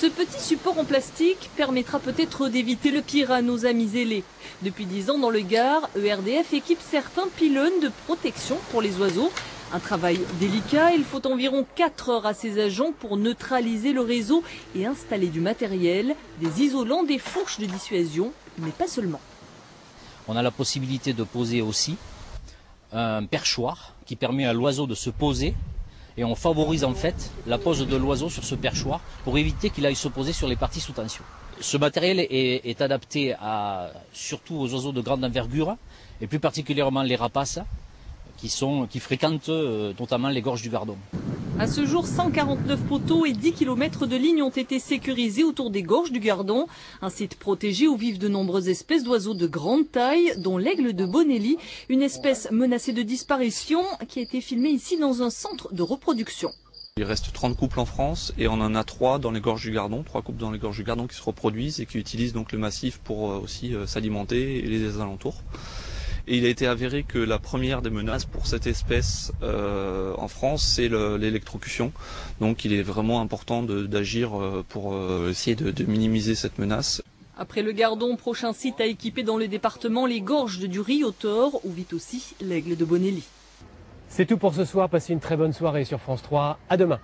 Ce petit support en plastique permettra peut-être d'éviter le pire à nos amis ailés. Depuis 10 ans dans le Gard, ERDF équipe certains pylônes de protection pour les oiseaux. Un travail délicat, il faut environ 4 heures à ses agents pour neutraliser le réseau et installer du matériel, des isolants, des fourches de dissuasion, mais pas seulement. On a la possibilité de poser aussi un perchoir qui permet à l'oiseau de se poser et on favorise en fait la pose de l'oiseau sur ce perchoir pour éviter qu'il aille se poser sur les parties sous tension. Ce matériel est adapté surtout aux oiseaux de grande envergure et plus particulièrement les rapaces qui fréquentent notamment les gorges du Gardon. À ce jour, 149 poteaux et 10 km de lignes ont été sécurisés autour des gorges du Gardon, un site protégé où vivent de nombreuses espèces d'oiseaux de grande taille, dont l'aigle de Bonelli, une espèce menacée de disparition qui a été filmée ici dans un centre de reproduction. Il reste 30 couples en France et on en a 3 dans les gorges du Gardon, 3 couples dans les gorges du Gardon qui se reproduisent et qui utilisent donc le massif pour aussi s'alimenter et les alentours. Et il a été avéré que la première des menaces pour cette espèce en France, c'est l'électrocution. Donc il est vraiment important d'agir pour essayer de minimiser cette menace. Après le Gardon, prochain site à équiper dans le département, les gorges du Riotor, où vit aussi l'aigle de Bonelli. C'est tout pour ce soir, passez une très bonne soirée sur France 3, à demain.